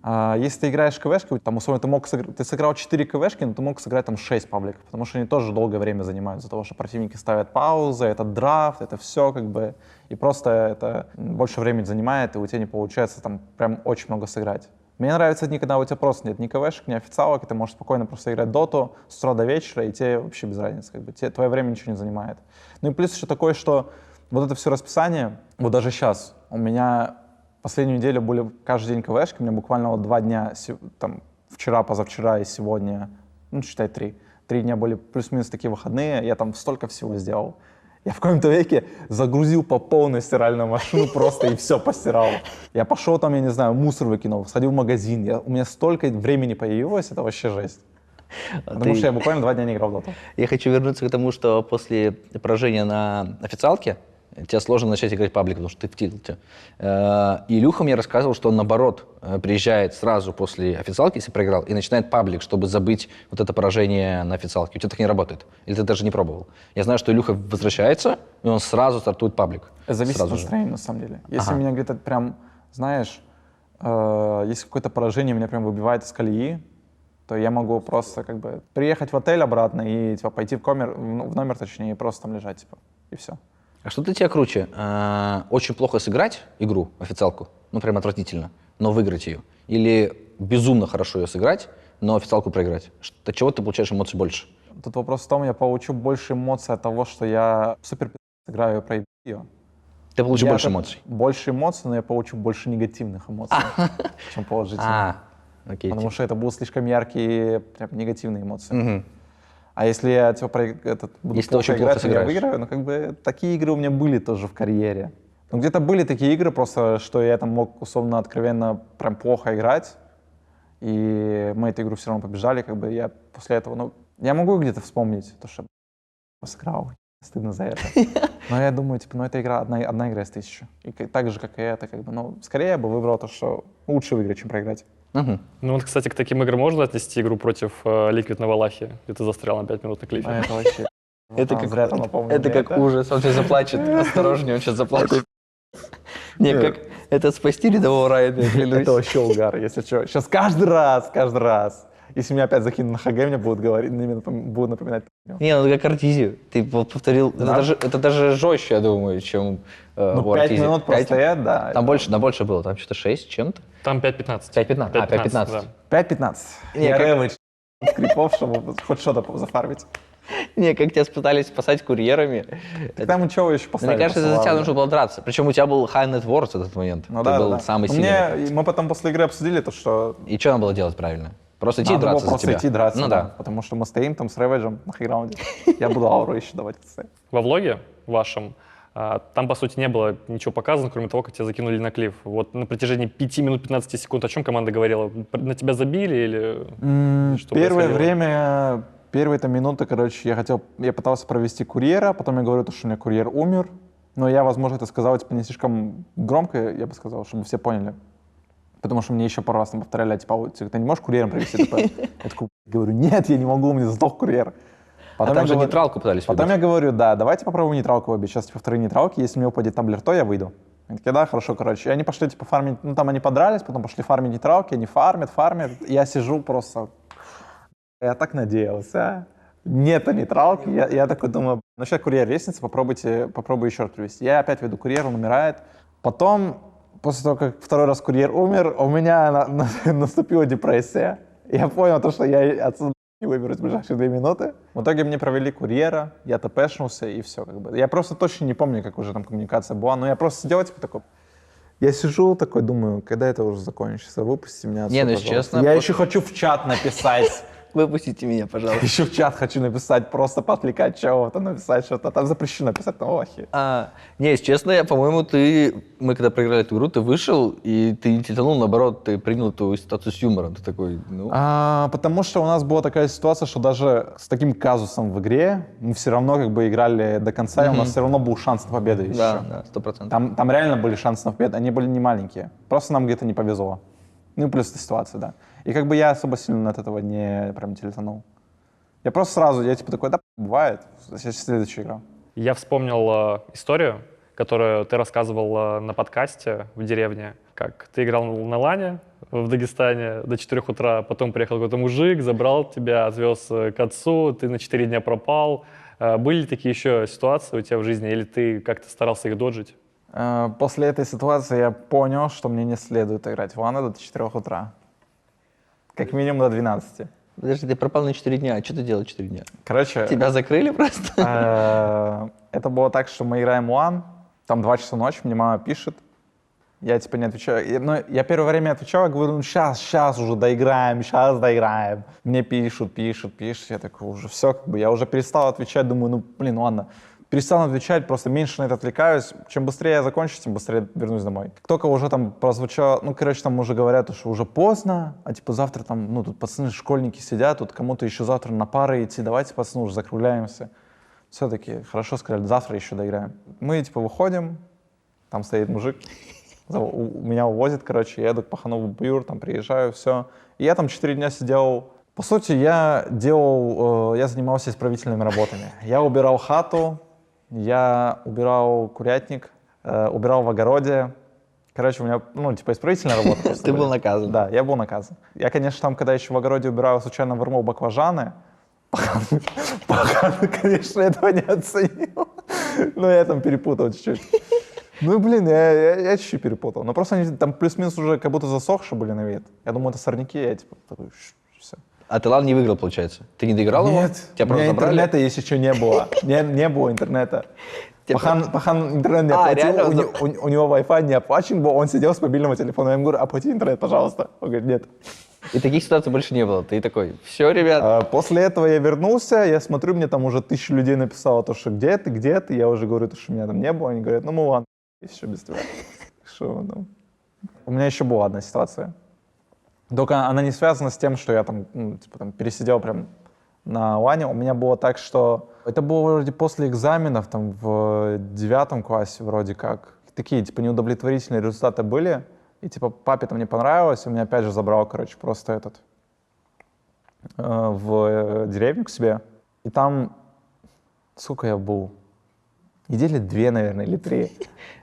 Если ты играешь КВшки, там, условно, ты сыграл 4 КВшки, но ты мог сыграть там 6 пабликов, потому что они тоже долгое время занимают, из-за того, что противники ставят паузы, это драфт, это все как бы, и просто это больше времени занимает, и у тебя не получается там прям очень много сыграть. Мне нравятся дни, когда у тебя просто нет ни КВшек, ни официалок, и ты можешь спокойно просто играть доту с утра до вечера, и тебе вообще без разницы, как бы, твое время ничего не занимает. Ну и плюс еще такое, что вот это все расписание, вот даже сейчас у меня последнюю неделю были каждый день КВшки, у меня буквально вот 2 дня, там, вчера, позавчера и сегодня, ну, считай 3. 3 дня были плюс-минус такие выходные, я там столько всего сделал. Я в каком-то веке загрузил по полной стиральную машину просто и все постирал. Я пошел там, я не знаю, мусор выкинул, сходил в магазин, у меня столько времени появилось, это вообще жесть. Потому что я буквально 2 дня не играл в доту. Я хочу вернуться к тому, что после поражения на официалке тебе сложно начать играть паблик, потому что ты в тильте. И Илюха мне рассказывал, что он, наоборот, приезжает сразу после официалки, если проиграл, и начинает паблик, чтобы забыть вот это поражение на официалке. У тебя так не работает? Или ты даже не пробовал? Я знаю, что Илюха возвращается, и он сразу стартует паблик. Зависит от настроения, на самом деле. Если меня где-то прям, знаешь, если какое-то поражение меня прям выбивает из колеи, то я могу просто как бы приехать в отель обратно и типа пойти в номер, точнее, и просто там лежать, типа, и все. А что для тебя круче? Очень плохо сыграть игру, официалку, ну прям отвратительно, но выиграть ее? Или безумно хорошо ее сыграть, но официалку проиграть? От чего ты получаешь эмоций больше? Тут вопрос в том, я получу больше эмоций от того, что я супер играю и проебаю ее. Ты получишь больше эмоций? Больше эмоций, но я получу больше негативных эмоций, чем положительных. Окей. Потому что это будут слишком яркие, прям негативные эмоции. А если я типа, буду если плохо играть, плохо я выиграю, ну как бы такие игры у меня были тоже в карьере. Ну где-то были такие игры просто, что я там мог условно откровенно прям плохо играть, и мы эту игру все равно побежали, как бы я после этого, ну я могу где-то вспомнить то, что сыграл, стыдно за это. Но я думаю, типа, ну это игра, одна игра из 1000. И так же, как и это, как бы, ну скорее я бы выбрал то, что лучше выиграть, чем проиграть. Ну вот, кстати, к таким играм можно отнести игру против Liquid на Валахе, где ты застрял на 5 минут на клифе? Это вообще... Это как ужас, он сейчас заплачет. Осторожнее, он сейчас заплачет. Не, как это спасти рядового Райана, я клянусь. Это вообще угар, если что. Сейчас каждый раз, если меня опять закинут на ХГ, мне будут напоминать. Не, ну как Артизию. Ты повторил. Это даже жестче, я думаю, чем Ну, 5 минут простоять, да. Там больше было, там что-то 6 чем-то. Там 5-15. 5-15. 5-15. 5-15. Я ревыч скрипов, чтобы хоть что-то зафармить. Не, как тебя пытались спасать курьерами. Там ничего еще поставили. Мне кажется, за тебя нужно было драться. Причем у тебя был high net worth в этот момент. Ну ты да, был да. самый сильный. Мы потом после игры обсудили то, что... И что надо было делать правильно? Просто идти Надо было драться за просто тебя. идти драться, Ну да. да. Потому что мы стоим там с Рэвиджем на хайграунде. Я буду ауру еще давать. Во влоге вашем там, по сути, не было ничего показано, кроме того, как тебя закинули на клифф. Вот на протяжении 5 минут 15 секунд о чем команда говорила? На тебя забили или что Первое происходило? время, первые-то минуты, короче, я пытался провести курьера, потом я говорю, что у меня курьер умер. Но я, возможно, это сказал, типа, не слишком громко, я бы сказал, чтобы все поняли. Потому что мне еще пару раз там повторяли, типа, ты не можешь курьером провести? Я такой, говорю, нет, я не могу, у меня сдох курьер. Потом там же нейтралку пытались Потом выбить. я говорю, да, давайте попробуем нейтралку выбить. Сейчас, типа, вторые нейтралки, если мне упадет таблер, то я выйду. Они такие, да, хорошо, короче. И они пошли, типа, фармить, ну, там они подрались, потом пошли фармить нейтралки, они фармят. Я сижу просто, я так надеялся. Нет нейтралки, я такой думаю, ну, сейчас курьер лестница, попробую еще раз привести. Я опять веду курьер, он умирает. Потом, после того, как второй раз курьер умер, у меня наступила депрессия. Я понял, то, что я отсюда не выберусь в ближайшие 2 минуты. В итоге мне провели курьера, я тпшнулся и все. Как бы. Я просто точно не помню, как уже там коммуникация была, но я просто сидел типа такой. Я сижу такой, думаю, когда это уже закончится, выпусти меня отсюда, Не, ну, если пожалуйста. честно, Я еще хочу в чат написать. Выпустите меня, пожалуйста. Еще в чат хочу написать, просто поотвлекать чего-то, написать что-то. Там запрещено писать на охе. Не, если честно, по-моему, мы когда проиграли эту игру, ты вышел, и ты не тянул, наоборот, ты принял эту ситуацию с юмором. Ты такой, ну... Потому что у нас была такая ситуация, что даже с таким казусом в игре мы все равно как бы играли до конца, и у нас все равно был шанс на победу еще. Да, 100%. Там реально были шансы на победу, они были не маленькие. Просто нам где-то не повезло. Ну и плюс эта ситуация, да. И как бы я особо сильно от этого не прям телефонул. Я просто сразу, я типа такой, да, бывает, сейчас следующая игра. Я вспомнил историю, которую ты рассказывал на подкасте в деревне, как ты играл на лане в Дагестане до 4 утра, потом приехал какой-то мужик, забрал тебя, отвез к отцу, ты на 4 дня пропал. Были такие еще ситуации у тебя в жизни, или ты как-то старался их доджить? После этой ситуации я понял, что мне не следует играть в ланы до 4 утра. Как минимум до 12. Подожди, ты пропал на 4 дня, а что ты делал 4 дня? Короче, Тебя закрыли просто? это было так, что мы играем лан, там 2 часа ночи, мне мама пишет, я типа не отвечаю. Но я первое время отвечал, я говорю, ну сейчас уже доиграем, сейчас доиграем. Мне пишут, я такой, уже все, как бы, я уже перестал отвечать, думаю, ну блин, ладно. Перестал отвечать, просто меньше на это отвлекаюсь. Чем быстрее я закончу, тем быстрее вернусь домой. Как только уже там прозвучало, ну, короче, там уже говорят, что уже поздно, а типа завтра там, ну, тут пацаны, школьники сидят, тут кому-то еще завтра на пары идти, давайте, пацаны, уже закругляемся. Все-таки хорошо сказали, завтра еще доиграем. Мы, типа, выходим, там стоит мужик, меня увозит, короче, я еду к пахану в Буюр, там приезжаю, все. И я там 4 дня сидел. По сути, я занимался исправительными работами. Я убирал хату, я убирал курятник, убирал в огороде. Короче, у меня, ну, типа, исправительная работа. Ты был наказан. Да, я был наказан. Я, конечно, там, когда еще в огороде убирал, случайно вырвал баклажаны. Пахан, конечно, этого не оценил. Но я там перепутал чуть-чуть. Ну, блин, я чуть-чуть перепутал. Но просто они там плюс-минус уже как будто засохшие были на вид. Я думаю, это сорняки, я типа такой, все. А ты лан не выиграл, получается? Ты не доиграл его? Нет, Тебя у просто меня забрали? интернета есть еще не было. Не было интернета. Пахан интернет не реально? оплатил, у него Wi-Fi не оплачен был, он сидел с мобильного телефона. Я ему говорю, оплати интернет, пожалуйста. Он говорит, нет. И таких ситуаций больше не было. Ты такой, все, ребят. После этого я вернулся, я смотрю, мне там уже 1000 людей написало, то, что где ты? Я уже говорю, то, что меня там не было. Они говорят, ну, мы ладно, еще без тебя. Что, ну. У меня еще была одна ситуация. Только она не связана с тем, что я там, ну, типа, там пересидел прям на лане. У меня было так, что это было вроде после экзаменов, там в 9 классе вроде как. Такие, типа, неудовлетворительные результаты были. И, типа, папе там не понравилось, он меня опять же забрал, короче, просто в деревню к себе. И там, сколько я был? Недели 2, наверное, или 3.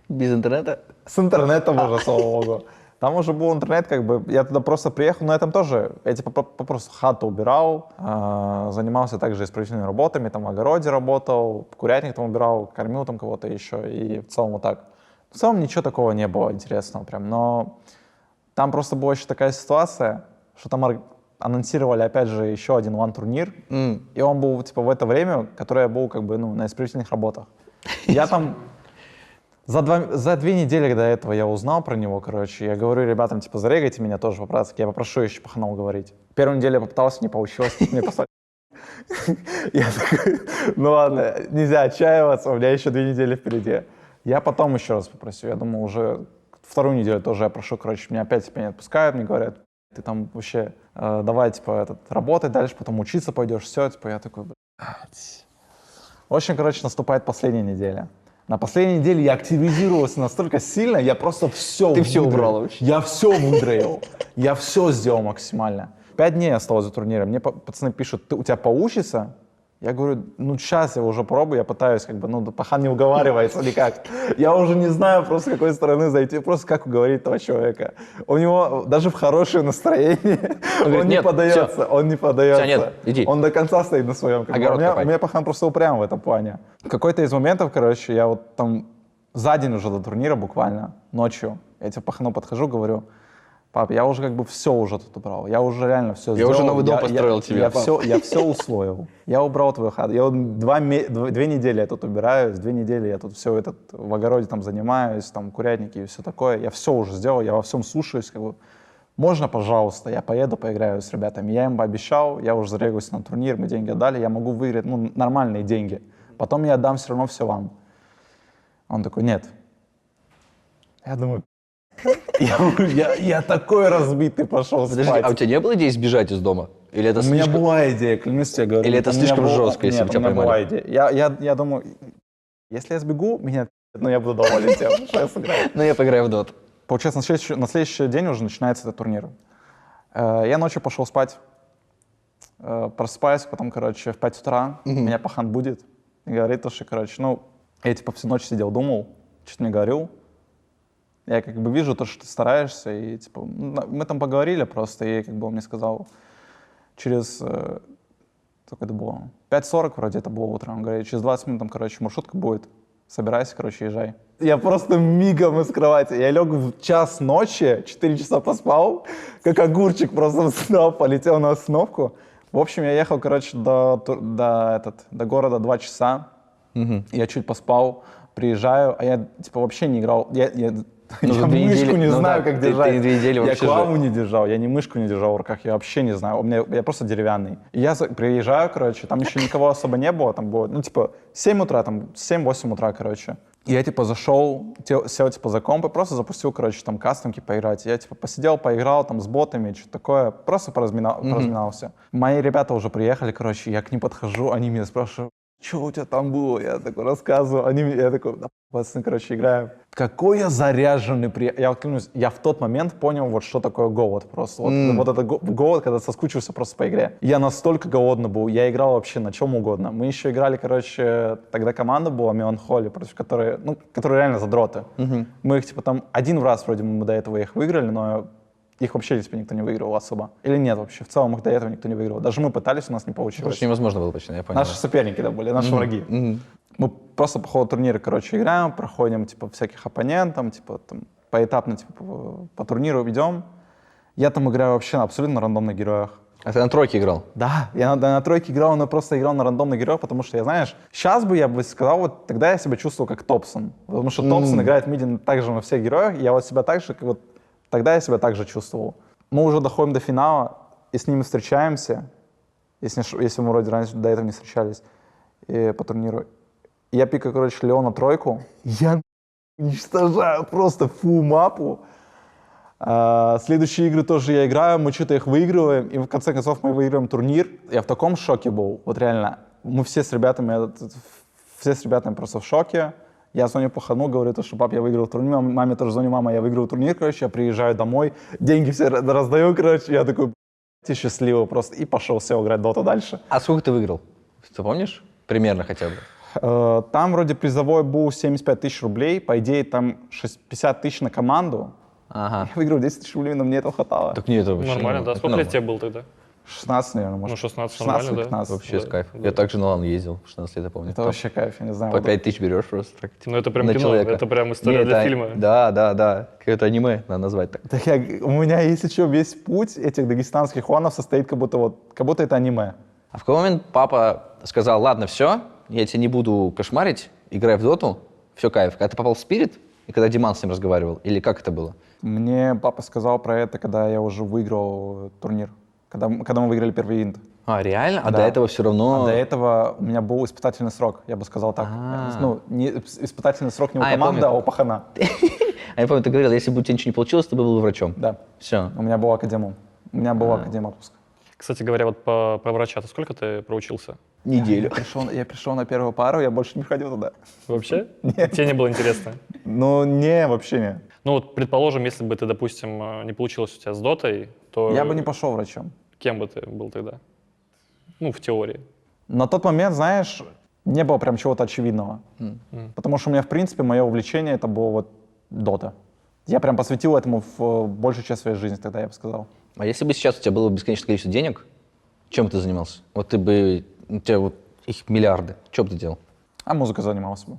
Без интернета? С интернетом уже, слава богу. Там уже был интернет, как бы, я туда просто приехал, но я там тоже, я типа просто хату убирал, занимался также исправительными работами, там в огороде работал, курятник там убирал, кормил там кого-то еще, и в целом вот так. В целом ничего такого не было интересного прям, но там просто была еще такая ситуация, что там анонсировали опять же еще один лан-турнир, и он был типа в это время, которое я был как бы, ну, на исправительных работах. Я там За 2 недели до этого я узнал про него, короче. Я говорю ребятам, типа, зарегайте меня тоже по-братски. Я попрошу еще паханул говорить. Первую неделю я попытался, не получилось. Мне послали. Я такой, ну ладно, нельзя отчаиваться, у меня еще 2 недели впереди. Я потом еще раз попросил. Я думаю, уже 2-ю неделю тоже я прошу, короче, меня опять типа, не отпускают, мне говорят, ты там вообще давай, типа, работать дальше, потом учиться пойдешь, все, типа, я такой, блядь. В общем, короче, наступает последняя неделя. На последней неделе я активизировался настолько сильно, я просто все Ты все убрал вообще. Я все выдроил, я все сделал максимально. 5 дней осталось до турнира, мне пацаны пишут, у тебя получится? Я говорю, ну сейчас я уже пробую, я пытаюсь, как бы, ну, пахан не уговаривается никак. Я уже не знаю просто, с какой стороны зайти, просто как уговорить этого человека. У него даже в хорошее настроение, он не поддается, он не поддается. Нет, иди. Он до конца стоит на своем. У меня пахан просто упрям в этом плане. Какой-то из моментов, короче, я вот там за день уже до турнира буквально, ночью, я тебе пахану подхожу, говорю, пап, я уже как бы все уже тут убрал, я уже реально все сделал. Я уже новый дом построил тебе, я все усвоил. Я убрал твою хату. Я вот 2 недели я тут убираюсь, 2 недели я тут все этот в огороде там занимаюсь, там курятники и все такое. Я все уже сделал, я во всем слушаюсь, как бы. Можно, пожалуйста, я поеду, поиграю с ребятами. Я им пообещал, я уже зарегался на турнир, мы деньги отдали, я могу выиграть, ну, нормальные деньги. Потом я отдам все равно все вам. Он такой, нет. Я думаю, я такой разбитый пошел спать. Подожди, а у тебя не было идеи сбежать из дома? Или это у меня была идея, клянусь тебе, говорю. Или это слишком жестко, если бы тебя поймали? У меня была идея. Я думаю, если я сбегу, меня но я буду доволен тем, что я сыграю. Ну, я поиграю в доту. Получается, на следующий день уже начинается этот турнир. Я ночью пошел спать, просыпаюсь, потом, короче, в 5 утра меня пахан будет и говорит, что, короче, ну, я типа всю ночь сидел, думал, что-то мне говорил. Я как бы вижу то, что ты стараешься, и типа, мы там поговорили просто, и как бы он мне сказал, через, сколько это было, 5:40 вроде это было утром, он говорит, через 20 минут там, короче, маршрутка будет, собирайся, короче, езжай. Я просто мигом из кровати, я лег в час ночи, 4 часа поспал, как огурчик просто встал, полетел на остановку. В общем, я ехал, короче, до города 2 часа, я чуть поспал, приезжаю, а я типа вообще не играл, я мышку не знаю, как держать. Я клаву не держал, я ни мышку не держал в руках, я вообще не знаю. Я просто деревянный. И я приезжаю, короче, там еще никого особо не было, там было, ну, типа, 7 утра, там, 7-8 утра, короче. И я, типа, зашел, сел, типа, за комп и просто запустил, короче, там, кастомки поиграть. Я, типа, посидел, поиграл, там, с ботами, что-то такое, просто поразминался. Мои ребята уже приехали, короче, я к ним подхожу, они меня спрашивают, что у тебя там было? Я такой рассказываю, я такой, да, пацаны, короче, играем. Какой я заряженный, я клянусь, я в тот момент понял, вот что такое голод просто. Вот это голод, когда соскучился просто по игре. Я настолько голодный был, я играл вообще на чем угодно. Мы еще играли, короче, тогда команда была Меланхоли, против которой, ну, которые реально задроты. Мы их, типа, там, один раз вроде мы до этого их выиграли, но их вообще, типа, никто не выигрывал особо. Или нет вообще, в целом их до этого никто не выигрывал. Даже мы пытались, у нас не получилось. Потому что невозможно было почти, я понял. Наши соперники, да, были, наши враги. Мы просто по ходу турнира, короче, играем, проходим, типа, всяких оппонентов, типа, там, поэтапно, типа, по турниру идем. Я там играю вообще на абсолютно рандомных героях. А ты на тройке играл? Да, я на тройке играл, но просто играл на рандомных героях, потому что, я, знаешь, сейчас бы я бы сказал, вот тогда я себя чувствовал как Топсон. Потому что Топсон играет в миде также на всех героях, и я вот себя так же, как вот, тогда я себя так же чувствовал. Мы уже доходим до финала, и с ними встречаемся, если мы вроде раньше до этого не встречались, и по турниру. Я пикаю, короче, Леона тройку, я уничтожаю просто фул мапу. Следующие игры тоже я играю, мы что-то их выигрываем, и в конце концов мы выигрываем турнир. Я в таком шоке был, вот реально. Мы все с ребятами просто в шоке. Я звоню пахану, говорю, что пап, я выиграл турнир, маме тоже звоню, мама, я выиграл турнир, короче, я приезжаю домой, деньги все раздаю, короче, я такой, счастливый просто, и пошел, сел играть доту дальше. А сколько ты выиграл? Ты помнишь? Примерно хотя бы. Там вроде призовой был 75 тысяч рублей, по идее там 50 тысяч на команду. Ага. Я выиграл 10 тысяч рублей, но мне этого хватало. Так нет, это вообще Нормально, да? Сколько лет тебе было тогда? 16, наверное, может. Ну, 16 нормально, да? 15. Вообще с кайфом. Я также на лан ездил, в 16 лет, я помню. Это вообще кайф, я не знаю. По 5 тысяч берешь просто так. Ну, это прям на кино, человека. это прям история для фильма. Да. Какое-то аниме надо назвать так. Так у меня, если что, весь путь этих дагестанских хуанов состоит как будто это аниме. А в какой момент папа сказал, ладно, все, я тебя не буду кошмарить, играй в доту, все кайф. Когда ты попал в Спирит, и когда Диман с ним разговаривал, или как это было? Мне папа сказал про это, когда я уже выиграл турнир. Когда мы выиграли первый инт. А, реально? А Да. до этого все равно... А до этого у меня был испытательный срок, я бы сказал так. Ну, не, испытательный срок не у я команды, помню. а у пахана. А я помню, ты говорил, если бы у тебя ничего не получилось, ты бы был врачом. Да. Все. У меня был академом. У меня был академ-отпуск. Кстати говоря, вот про врача, ты сколько ты проучился? Неделю. Я пришел на первую пару, я больше не ходил туда. Вообще? Тебе не было интересно? Ну, не, вообще не. Ну вот, предположим, если бы ты, допустим, не получилось у тебя с дотой, то Я бы не пошел врачом. кем бы ты был тогда? Ну, в теории. На тот момент, знаешь, не было прям чего-то очевидного. Потому что у меня, в принципе, мое увлечение это было вот дота. Я прям посвятил этому в большую часть своей жизни тогда, я бы сказал. А если бы сейчас у тебя было бесконечное количество денег, чем бы ты занимался? Вот ты бы... У тебя вот их миллиарды. Что бы ты делал? А музыкой занимался бы.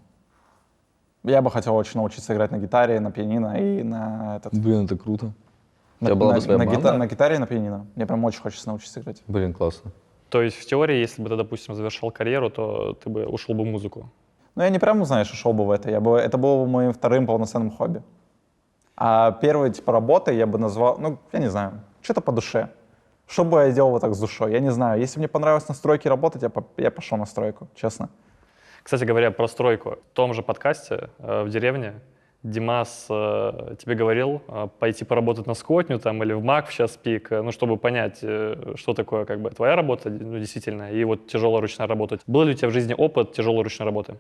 Я бы хотел очень научиться играть на гитаре, на пианино и на этот... Блин, это круто. У На, тебя была на- бы своя на банда? на гитаре и на пианино. Мне прям очень хочется научиться играть. Блин, классно. То есть в теории, если бы ты, допустим, завершал карьеру, то ты бы ушел бы в музыку. Но я не прям, знаешь, ушел бы в это. Это было бы моим вторым полноценным хобби. А первой, типа, работой я бы назвал, ну, я не знаю, что-то по душе. Что бы я делал вот так с душой? Я не знаю. Если мне понравилось на стройке работать, я пошел на стройку, честно. Кстати говоря, про стройку. В том же подкасте в деревне Димас тебе говорил пойти поработать на скотню там, или в МАК в час пик, ну, чтобы понять, что такое как бы твоя работа, ну, действительно, и вот тяжелая ручная работа. Был ли у тебя в жизни опыт тяжелой ручной работы?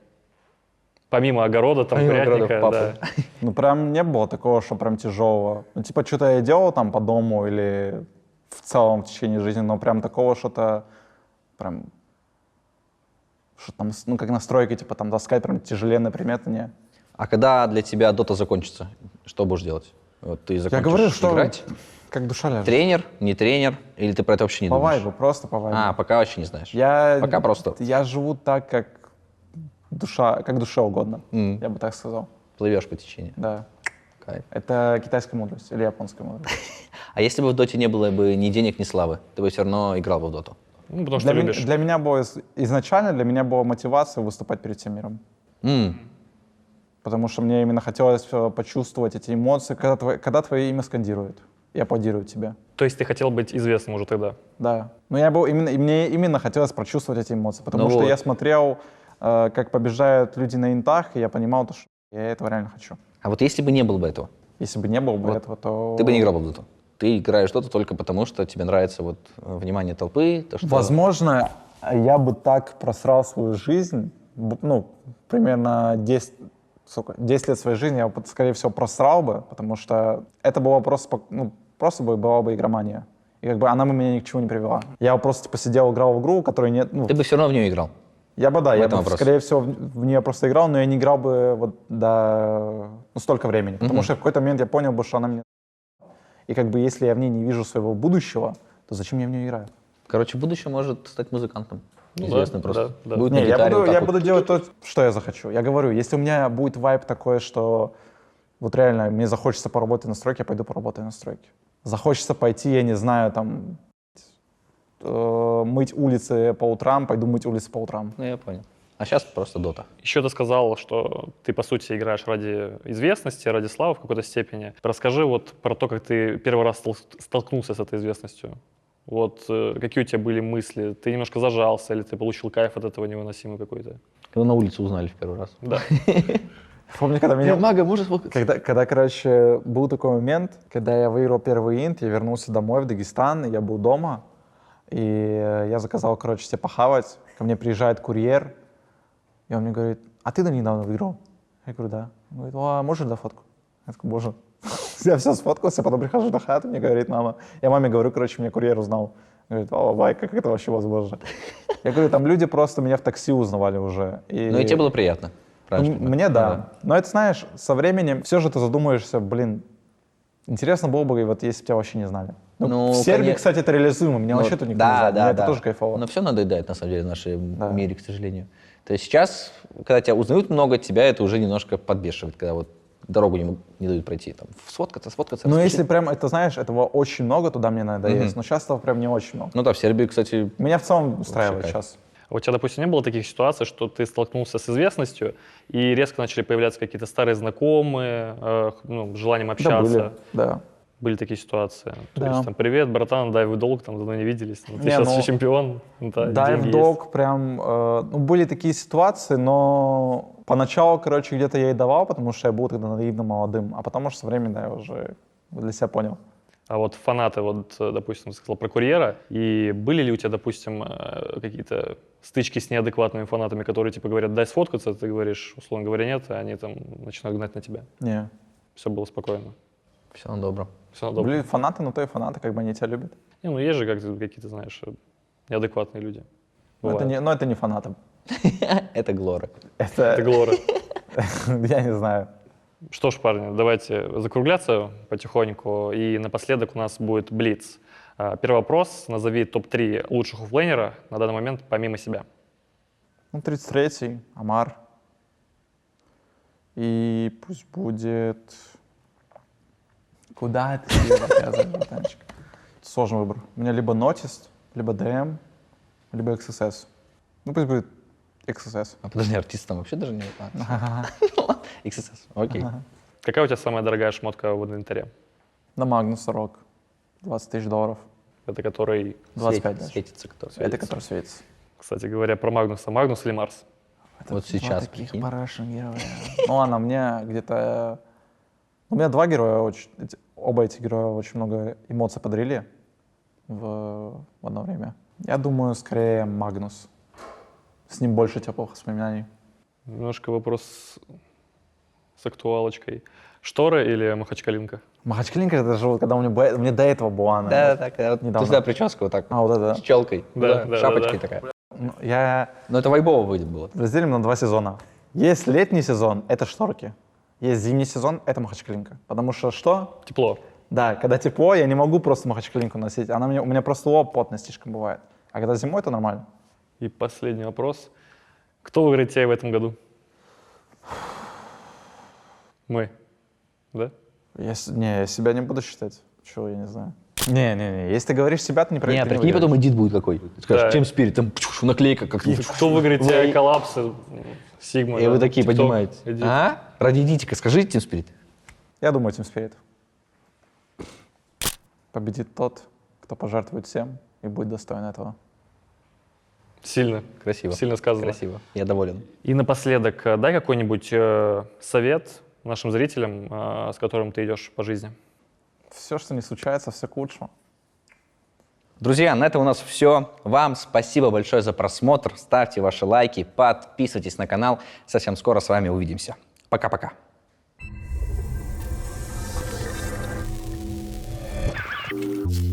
Помимо огорода, там, Помимо курятника, огорода, да. Ну, прям не было такого, что прям тяжелого. Ну, типа, что-то я делал там по дому или в целом в течение жизни, но прям такого что-то прям... Что там, ну, как на стройке, типа, там таскать прям тяжеленные предметы, не. А когда для тебя дота закончится, что будешь делать? Вот ты закончишь Я говорю, что играть? как душа ляжет. Тренер, не тренер? Или ты про это вообще не По думаешь? вайбу, просто по вайбу. А, пока вообще не знаешь. Пока просто Я живу так, как душе угодно, я бы так сказал. плывешь по течению. Да. Кайф. Это китайская мудрость или японская мудрость. А если бы в доте не было бы ни денег, ни славы, ты бы все равно играл бы в доту? Ну, потому что любишь. Для меня было изначально была мотивация выступать перед всем миром. Потому что мне именно хотелось почувствовать эти эмоции, когда твое имя скандируют и аплодируют тебе. То есть ты хотел быть известным уже тогда? Да. Но мне именно хотелось прочувствовать эти эмоции, потому Ну что вот. я смотрел, как побеждают люди на интах, и я понимал, что я этого реально хочу. А вот если бы не было бы этого, Если бы не было бы этого, то... ты бы не играл бы в доту? Ты играешь в доту только потому, что тебе нравится вот внимание толпы, то, что... Возможно, я бы так просрал свою жизнь, ну, примерно 10 лет своей жизни я, скорее всего, просрал бы, потому что это было просто была бы игромания. И как бы она бы меня ни к чему не привела. Я бы просто типа сидел, играл в игру, которой нет... Ну, Ты бы все равно в нее играл. я бы, да, я этом бы, вопрос. скорее всего, в нее просто играл, но я не играл бы вот до столько времени. Потому что в какой-то момент я понял бы, что она мне... И как бы если я в ней не вижу своего будущего, то зачем я в нее играю? Короче, в будущем может стать музыкантом. Ну Известным да, просто. да. Будет Не, на гитаре вот так я вот. буду делать то, что я захочу. Я говорю, если у меня будет вайб такой, что вот реально мне захочется поработать на стройке, я пойду поработаю на стройке. Захочется пойти, я не знаю, там, мыть улицы по утрам, пойду мыть улицы по утрам. Ну, я понял. А сейчас просто дота. Еще ты сказал, что ты, по сути, играешь ради известности, ради славы в какой-то степени. Расскажи вот про то, как ты первый раз столкнулся с этой известностью. Вот какие у тебя были мысли? Ты немножко зажался или ты получил кайф от этого невыносимый какой-то? Когда на улице узнали в первый раз. Да. Помню, когда меня... Мага, можешь сфоткаться? Когда, короче, был такой момент, когда я выиграл первый инт, я вернулся домой в Дагестан, и я был дома, и я заказал, короче, себе похавать. Ко мне приезжает курьер, и он мне говорит, а ты недавно выиграл? Я говорю, да. Он говорит, а можешь да фотку? Я такой, боже. Я все сфоткался, потом прихожу на хату, мне говорит мама. Я маме говорю, короче, меня курьер узнал. Говорит, о, бай, как это вообще возможно? Я говорю, там люди просто меня в такси узнавали уже. Ну и тебе было приятно. правильно понимаю? Мне да. Но это, знаешь, со временем все же ты задумаешься, блин, интересно было бы, вот если бы тебя вообще не знали. Ну, в Сербии, конечно. кстати, это реализуемо, меня вообще тут никто не знает, мне это тоже кайфово. Но все надоедает, на самом деле, в нашем мире, к сожалению. То есть сейчас, когда тебя узнают много, тебя это уже немножко подбешивает, когда вот дорогу не дают пройти. Там, сфоткаться. Но распиши. если прям, это знаешь, этого очень много, туда мне надо есть, но сейчас этого прям не очень много. Ну да, в Сербии, кстати, Меня в целом устраивает кайф. сейчас. А у тебя, допустим, не было таких ситуаций, что ты столкнулся с известностью, и резко начали появляться какие-то старые знакомые, ну, желанием Да, общаться? были, да. Были такие ситуации. То Да. есть, там, привет, братан, дай в долг, там, давно не виделись. Ты Не, сейчас ну, чемпион. Да, Да, и деньги в есть. долг прям, ну, были такие ситуации, но поначалу, короче, где-то я и давал, потому что я был тогда наивно молодым, а потом уже со временем, да, я уже для себя понял. А вот фанаты, вот, допустим, ты сказал про курьера, и были ли у тебя, допустим, какие-то стычки с неадекватными фанатами, которые, типа, говорят, дай сфоткаться, ты говоришь, условно говоря, нет, а они там начинают гнать на тебя? Не. Все было спокойно. Все на добром. Все удобно. Были фанаты, но то и фанаты, как бы они тебя любят. Не, ну есть же как-то какие-то, знаешь, неадекватные люди. Но это Бывает. не фанаты. Это Глора. Это Это, Глора. я не знаю. Что ж, парни, давайте закругляться потихоньку. И напоследок у нас будет блиц. Первый вопрос. Назови топ-3 лучших оффлейнера на данный момент помимо себя. Ну, 33-й, Амар. И пусть будет... Куда это тебе показываешь, братанчик? Сложный выбор. У меня либо Noticed, либо DM, либо XSS. Ну, пусть будет XSS. А подожди, артист там вообще даже не... XSS, окей. Какая у тебя самая дорогая шмотка в инвентаре? На Магнуса Рок. $20 тысяч. Это который, 25 даже. Светится который. Это который светится. кстати говоря, про Магнуса. Магнус или Марс? Вот сейчас, таких прикинь. парашин героя. Ну ладно, мне где-то... У меня два героя, оба эти героя очень много эмоций подарили в одно время. Я думаю, скорее Магнус. С ним больше теплых воспоминаний. Немножко вопрос с актуалочкой. Шторы или махачкалинка? Махачкалинка, это же вот когда у меня до этого была она. Да, так, вот недавно. ты всегда прическа вот так, А, вот это, с челкой, Да, да, шапочкой да. такая. Ну, я Но это вайбово выйдет было. разделим на 2 сезона. Есть летний сезон, это шторки. Есть зимний сезон, это махачкалинка. Потому что? Тепло. Да, когда тепло, я не могу просто махачкалинку носить. У меня просто лоб потный слишком бывает. А когда зимой, то нормально. И последний вопрос. Кто выиграет тебя в этом году? Мы. Да? Я себя не буду считать. Чего, я не знаю. Не. Если ты говоришь себя, ты не Не, проверишь. прикинь, потом эдит будет какой. Ты скажешь, Да. Team Spirit, там наклейка как-то. Кто выиграет тебя коллапсы? Сигма. И да? вы такие TikTok, поднимаете. Edit. А? Ради Эдитика скажите Team Spirit. Я думаю, Team Spirit. Победит тот, кто пожертвует всем и будет достоин этого. Сильно. Красиво. Сильно сказано. Красиво. Я доволен. И напоследок, дай какой-нибудь совет нашим зрителям, с которым ты идешь по жизни. Все, что не случается, все к лучшему. Друзья, на этом у нас все. Вам спасибо большое за просмотр. Ставьте ваши лайки, подписывайтесь на канал. Совсем скоро с вами увидимся. Пока-пока. Thank you.